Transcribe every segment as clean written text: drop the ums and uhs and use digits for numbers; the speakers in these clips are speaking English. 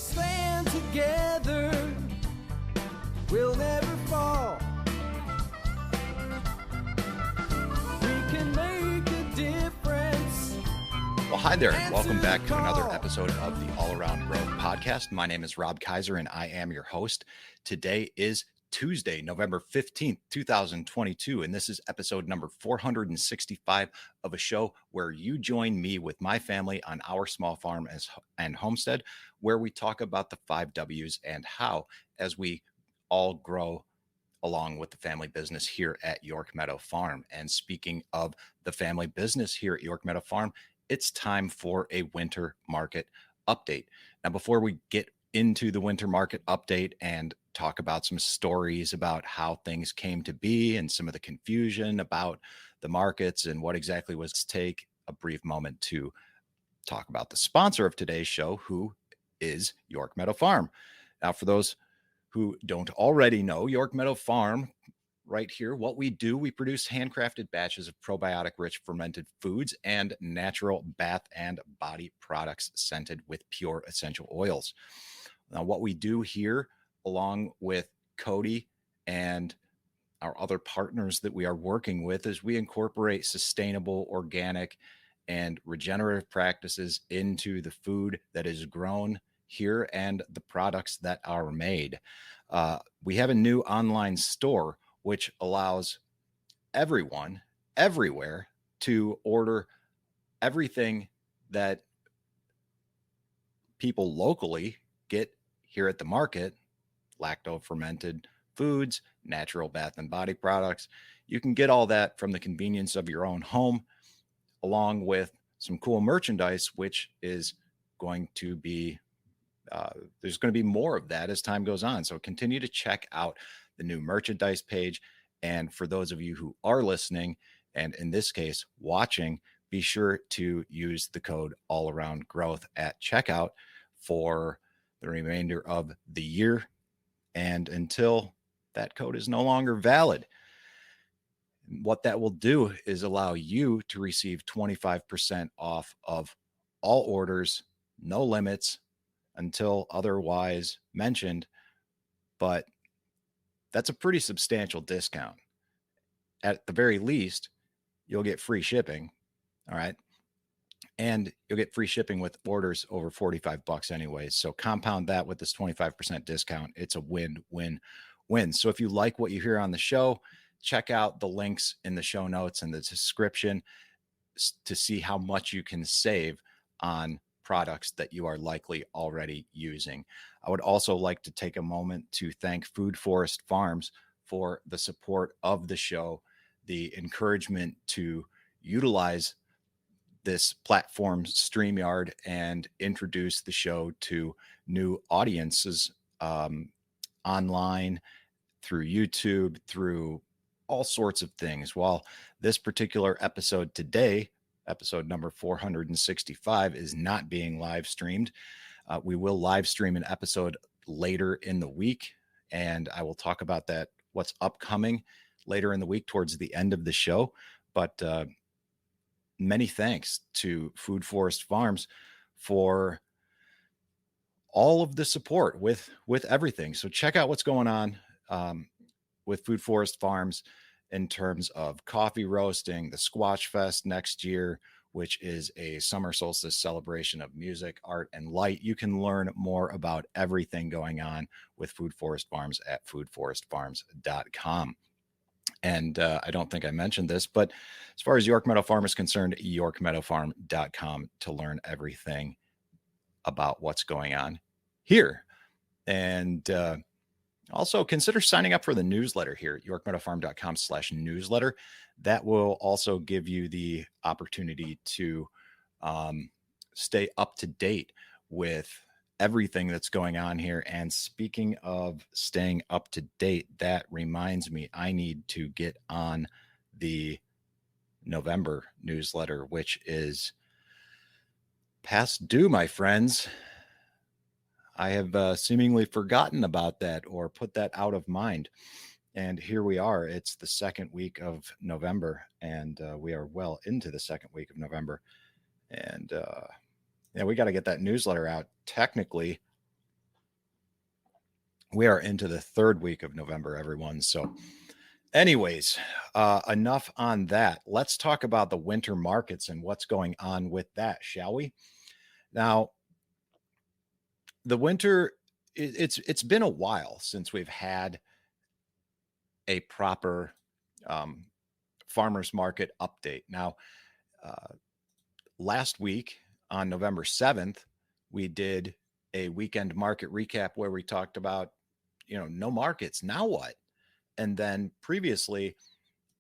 stand together, we'll never fall. We can make a difference. Well, hi there, and welcome back to another episode of the All Around Growth Podcast. My name is Rob Kaiser, and I am your host. Today is Tuesday, November 15th, 2022, and this is episode number 465 of a show where you join me with my family on our small farm and homestead, where we talk about the 5 W's and how, as we all grow along with the family business here at York Meadow Farm. And speaking of the family business here at York Meadow Farm, it's time for a winter market update. Now, before we get into the winter market update and talk about some stories about how things came to be and some of the confusion about the markets and what exactly was to take a brief moment to talk about the sponsor of today's show, who is York Meadow Farm. Now, for those who don't already know, York Meadow Farm, right here, what we do, we produce handcrafted batches of probiotic-rich fermented foods and natural bath and body products scented with pure essential oils. Now, what we do here, along with Cody and our other partners that we are working with, is we incorporate sustainable, organic, and regenerative practices into the food that is grown here and the products that are made. We have a new online store which allows everyone everywhere to order everything that people locally get here at the market: lacto fermented foods, natural bath and body products. You can get all that from the convenience of your own home, along with some cool merchandise, which is going to be there's going to be more of that as time goes on. So continue to check out the new merchandise page. And for those of you who are listening, and in this case, watching, be sure to use the code All Around Growth at checkout for the remainder of the year and until that code is no longer valid. What that will do is allow you to receive 25% off of all orders, no limits until otherwise mentioned. But that's a pretty substantial discount. At the very least, you'll get free shipping. All right. And you'll get free shipping with orders over $45 anyways. So compound that with this 25% discount. It's a win-win-win. So if you like what you hear on the show, check out the links in the show notes and the description to see how much you can save on products that you are likely already using. I would also like to take a moment to thank Food Forest Farms for the support of the show, the encouragement to utilize this platform, StreamYard, and introduce the show to new audiences online, through YouTube, through all sorts of things. While this particular episode today, episode number 465, is not being live streamed, we will live stream an episode later in the week, and I will talk about that, what's upcoming later in the week towards the end of the show. But many thanks to Food Forest Farms for all of the support with everything. So check out what's going on with Food Forest Farms in terms of coffee roasting, the Squash Fest next year, which is a summer solstice celebration of music, art, and light. You can learn more about everything going on with Food Forest Farms at foodforestfarms.com. And I don't think I mentioned this, but as far as York Meadow Farm is concerned, yorkmeadowfarm.com to learn everything about what's going on here. And also consider signing up for the newsletter here at yorkmeadowfarm.com/newsletter. That will also give you the opportunity to stay up to date with everything that's going on here. And speaking of staying up to date, that reminds me, I need to get on the November newsletter, which is past due, my friends. I have seemingly forgotten about that or put that out of mind. And here we are. It's the second week of November, and we are well into the second week of November. And yeah, we got to get that newsletter out. Technically, We are into the third week of November, everyone. So, anyways, enough on that. Let's talk about the winter markets and what's going on with that, shall we? Now, the winter, it's been a while since we've had a proper um, farmers market update. Now, uh, last week on November 7th, we did a weekend market recap where we talked about, no markets. Now what? And then previously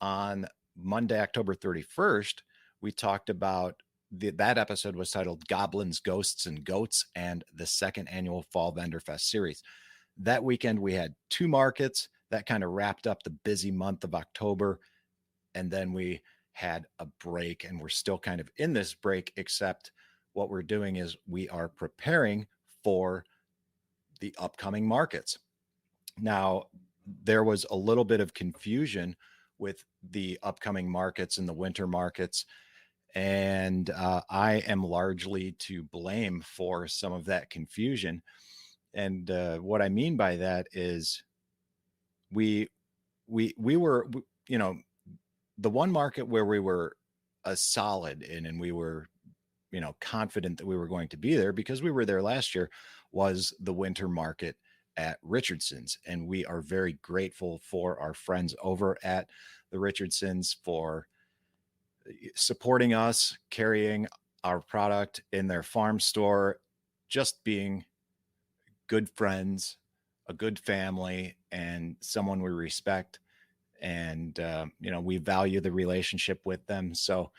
on Monday, October 31st, we talked about that episode was titled Goblins, Ghosts, and Goats and the second annual Fall Vendor Fest series. That weekend, we had two markets that kind of wrapped up the busy month of October. And then we had a break, and we're still kind of in this break, except what we're doing is we are preparing for the upcoming markets. Now, there was a little bit of confusion with the upcoming markets and the winter markets. And I am largely to blame for some of that confusion. And what I mean by that is we we were, the one market where we were a solid in, and we were, confident that we were going to be there because we were there last year, was the winter market at Richardson's. And we are very grateful for our friends over at the Richardson's for supporting us, carrying our product in their farm store, just being good friends, a good family, and someone we respect. And, we value the relationship with them. So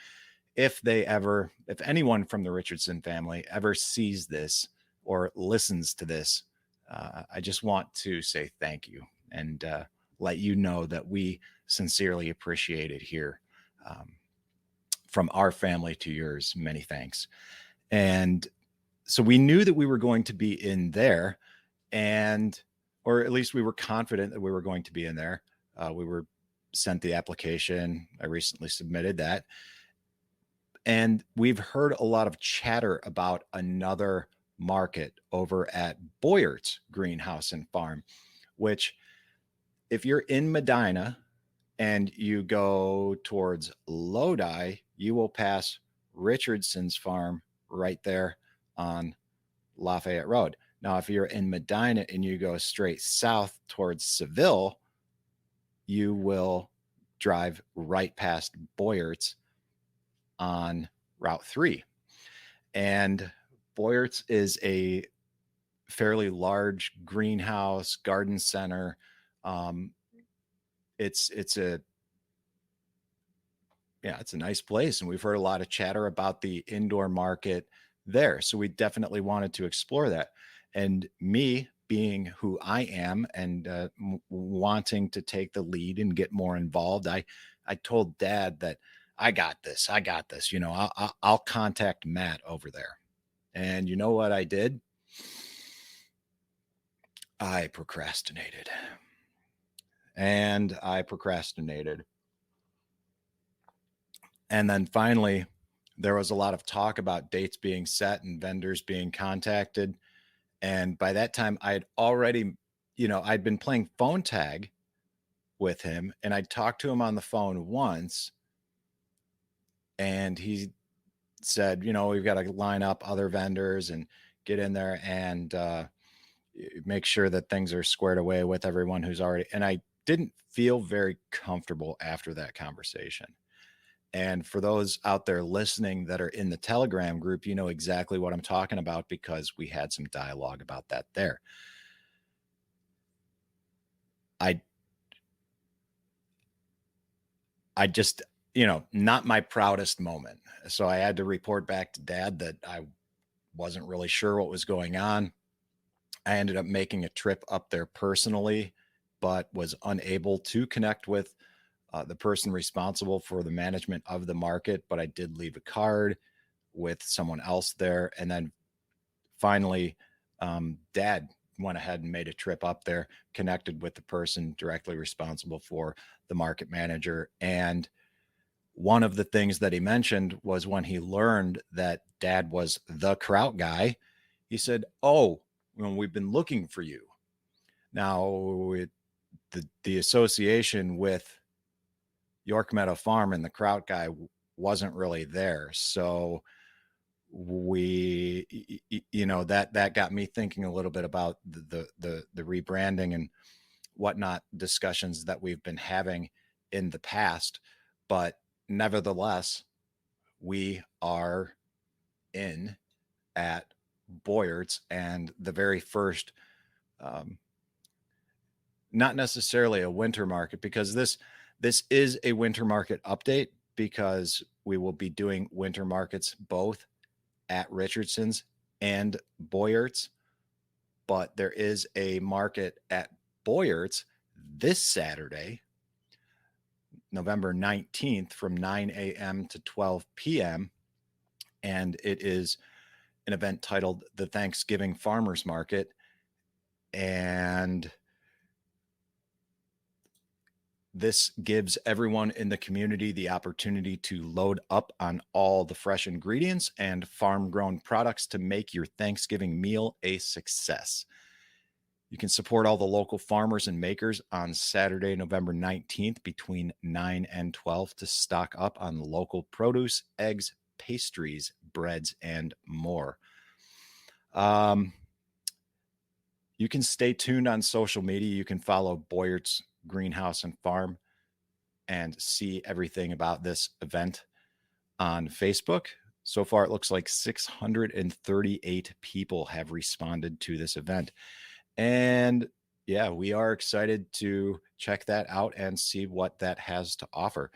if anyone from the Richardson family ever sees this or listens to this, I just want to say thank you and let you know that we sincerely appreciate it here. From our family to yours, many thanks. And so we knew that we were going to be in there, or at least we were confident that we were going to be in there. We were sent the application. I recently submitted that. And we've heard a lot of chatter about another market over at Boyert's Greenhouse and Farm, which, if you're in Medina and you go towards Lodi, you will pass Richardson's farm right there on Lafayette Road. Now, if you're in Medina and you go straight south towards Seville, you will drive right past Boyert's on Route 3. And Boyert's is a fairly large greenhouse garden center. It's a nice place, and we've heard a lot of chatter about the indoor market there. So we definitely wanted to explore that. And me being who I am and wanting to take the lead and get more involved, I told Dad that I got this. I'll contact Matt over there. And you know what I did? I procrastinated. And then finally, there was a lot of talk about dates being set and vendors being contacted. And by that time, I'd already, I'd been playing phone tag with him, and I'd talked to him on the phone once. And he said, we've got to line up other vendors and get in there and make sure that things are squared away with everyone who's already. And I didn't feel very comfortable after that conversation. And for those out there listening that are in the Telegram group, you know exactly what I'm talking about because we had some dialogue about that there. I just, not my proudest moment. So I had to report back to Dad that I wasn't really sure what was going on. I ended up making a trip up there personally, but was unable to connect with the person responsible for the management of the market. But I did leave a card with someone else there. And then finally, Dad went ahead and made a trip up there, connected with the person directly responsible for the market manager. And one of the things that he mentioned was when he learned that Dad was the kraut guy, he said, "Oh, we've been looking for you." Now, the association with York Meadow Farm and the Kraut guy wasn't really there. So that got me thinking a little bit about the rebranding and whatnot discussions that we've been having in the past. But nevertheless, we are in at Boyards, and the very first, um, not necessarily a winter market, because this is a winter market update, because we will be doing winter markets both at Richardson's and Boyards, but there is a market at Boyards this Saturday, November 19th, from 9 a.m. to 12 p.m. And it is an event titled the Thanksgiving Farmers Market. And this gives everyone in the community the opportunity to load up on all the fresh ingredients and farm grown products to make your Thanksgiving meal a success. You can support all the local farmers and makers on Saturday, November 19th between 9 and 12 to stock up on local produce, eggs, pastries, breads, and more. You can stay tuned on social media. You can follow Boyards Greenhouse and Farm and see everything about this event on Facebook. So far, it looks like 638 people have responded to this event. And yeah, we are excited to check that out and see what that has to offer.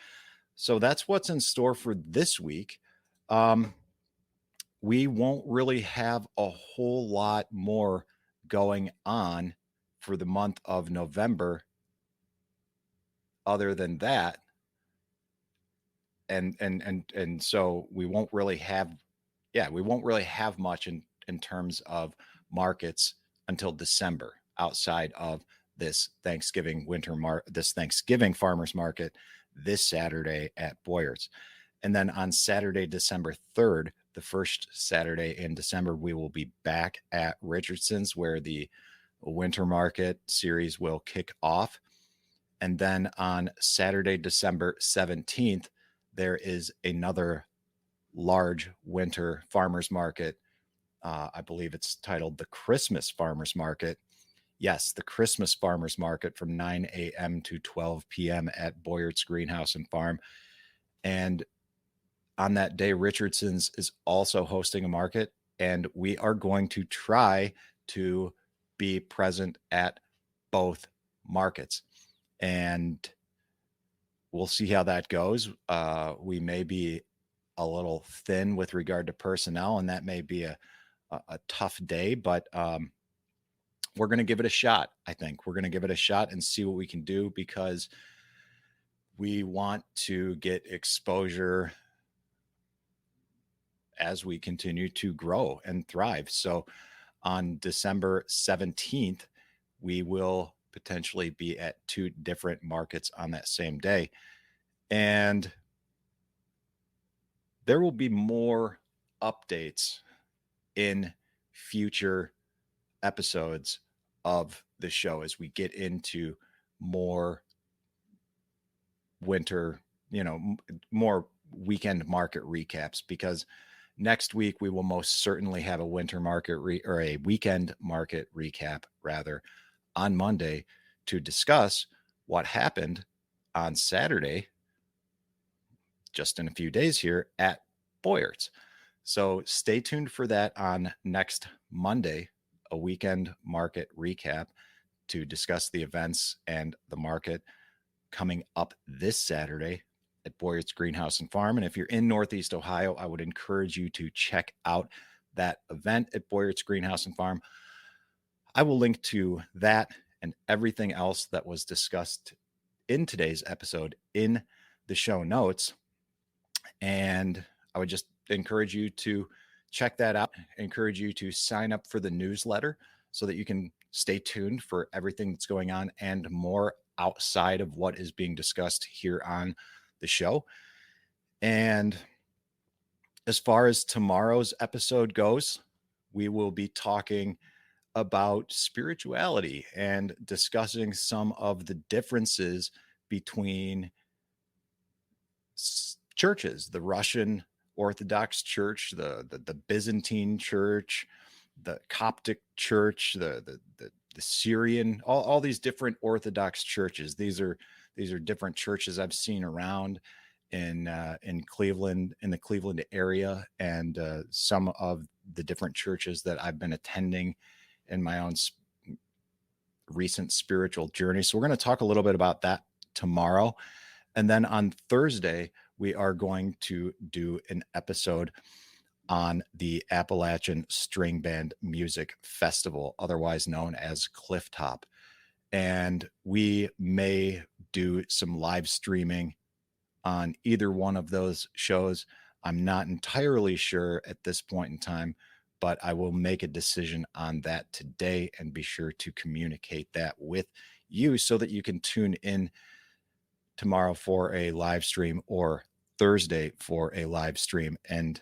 So that's what's in store for this week. We won't really have a whole lot more going on for the month of November other than that. And so we won't really have much in terms of markets until December, outside of this Thanksgiving farmers market this Saturday at Boyards. And then on Saturday, December 3rd, the first Saturday in December, we will be back at Richardson's, where the winter market series will kick off. And then on Saturday, December 17th, there is another large winter farmers market. I believe it's titled the Christmas Farmers Market. Yes, the Christmas Farmers Market from 9 a.m. to 12 p.m. at Boyards Greenhouse and Farm. And on that day, Richardson's is also hosting a market, and we are going to try to be present at both markets. And we'll see how that goes. We may be a little thin with regard to personnel, and that may be a tough day, but we're going to give it a shot. I think we're going to give it a shot and see what we can do, because we want to get exposure as we continue to grow and thrive. So on December 17th, we will potentially be at two different markets on that same day. And there will be more updates in future episodes of the show as we get into more winter, more weekend market recaps, because next week we will most certainly have a winter market or a weekend market recap, rather, on Monday to discuss what happened on Saturday, just in a few days here at Boyards. So stay tuned for that on next Monday, a weekend market recap to discuss the events and the market coming up this Saturday at Boyards Greenhouse and Farm. And if you're in Northeast Ohio, I would encourage you to check out that event at Boyards Greenhouse and Farm. I will link to that and everything else that was discussed in today's episode in the show notes. And I would just encourage you to check that out. I encourage you to sign up for the newsletter so that you can stay tuned for everything that's going on and more outside of what is being discussed here on the show. And as far as tomorrow's episode goes, we will be talking about spirituality and discussing some of the differences between churches, the Russian Orthodox Church, the Byzantine Church, the Coptic Church, the Syrian, all these different Orthodox churches. These are different churches I've seen around in Cleveland, in the Cleveland area, and some of the different churches that I've been attending in my own recent spiritual journey. So we're going to talk a little bit about that tomorrow. And then on Thursday, we are going to do an episode on the Appalachian String Band Music Festival, otherwise known as Clifftop. And we may do some live streaming on either one of those shows. I'm not entirely sure at this point in time, but I will make a decision on that today and be sure to communicate that with you so that you can tune in tomorrow for a live stream or Thursday for a live stream. And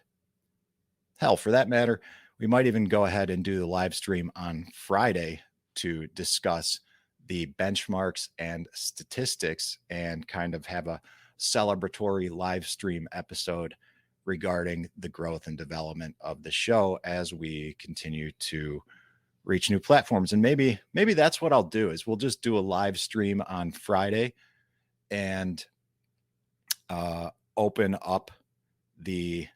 hell, for that matter, we might even go ahead and do the live stream on Friday to discuss the benchmarks and statistics and kind of have a celebratory live stream episode regarding the growth and development of the show as we continue to reach new platforms. And maybe that's what I'll do, is we'll just do a live stream on Friday and open up the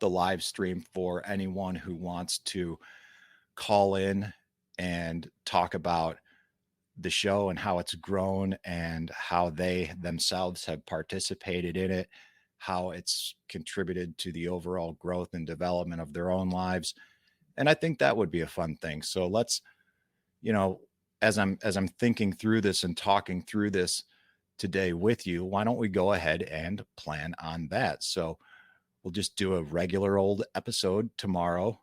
live stream for anyone who wants to call in and talk about the show and how it's grown and how they themselves have participated in it, how it's contributed to the overall growth and development of their own lives. And I think that would be a fun thing. So let's, as I'm thinking through this and talking through this today with you, why don't we go ahead and plan on that? So we'll just do a regular old episode tomorrow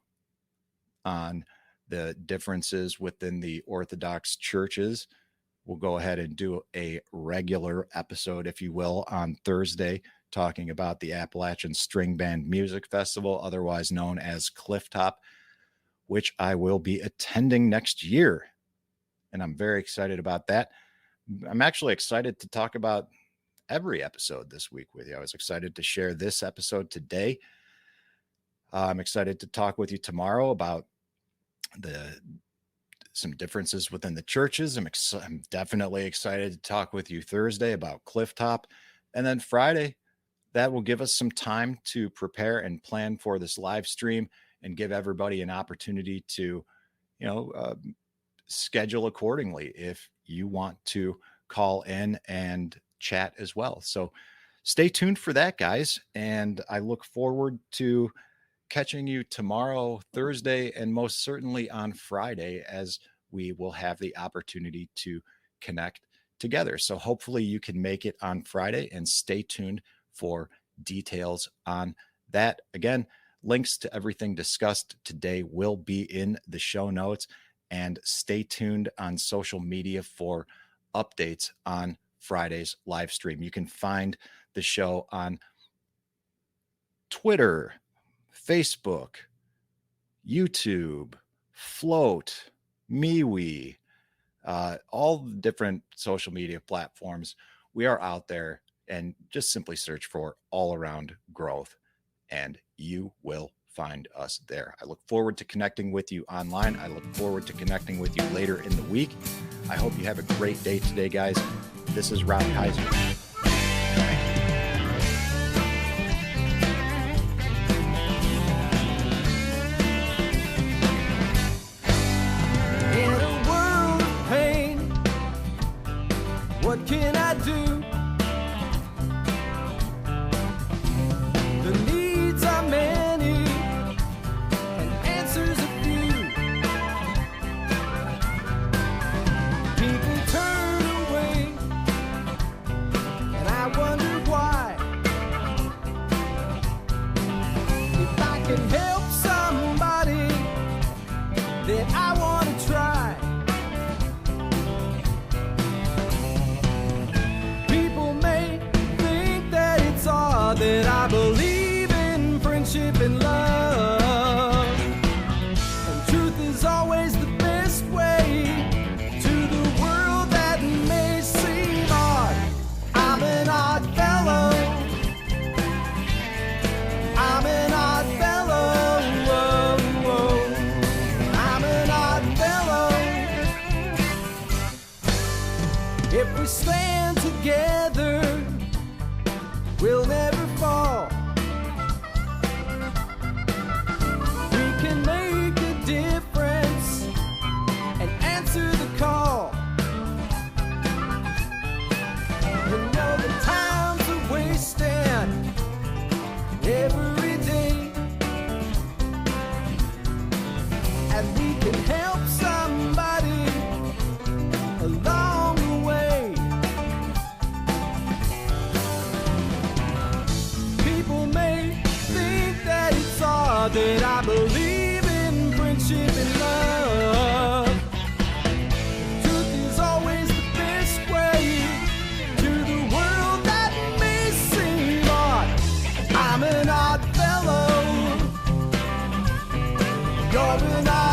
on the differences within the Orthodox churches. We'll go ahead and do a regular episode, if you will, on Thursday, talking about the Appalachian String Band Music Festival, otherwise known as Clifftop, which I will be attending next year. And I'm very excited about that. I'm actually excited to talk about every episode this week with you. I was excited to share this episode today. I'm excited to talk with you tomorrow about some differences within the churches. I'm definitely excited to talk with you Thursday about Clifftop. And then Friday, that will give us some time to prepare and plan for this live stream and give everybody an opportunity to, schedule accordingly if you want to call in and chat as well. So stay tuned for that, guys. And I look forward to catching you tomorrow, Thursday, and most certainly on Friday, as we will have the opportunity to connect together. So hopefully you can make it on Friday, and stay tuned for details on that. Again, links to everything discussed today will be in the show notes, and stay tuned on social media for updates on Friday's live stream. You can find the show on Twitter, Facebook, YouTube, Float, MeWe, all the different social media platforms. We are out there, and just simply search for All Around Growth, and you will find us there. I look forward to connecting with you online. I look forward to connecting with you later in the week. I hope you have a great day today, guys. This is Rob Kaiser. What can I do? The needs are many and answers a few. People turn away and I wonder why. If I can help somebody, then I want to try. That I believe in friendship and love, we stand together, we'll never fall. We can make a difference and answer the call. You know the times are wasting every day, and we can help somebody along the way. People may think that it's odd that I believe in friendship and love. Truth is always the best way to the world that may seem odd. I'm an odd fellow, you're an odd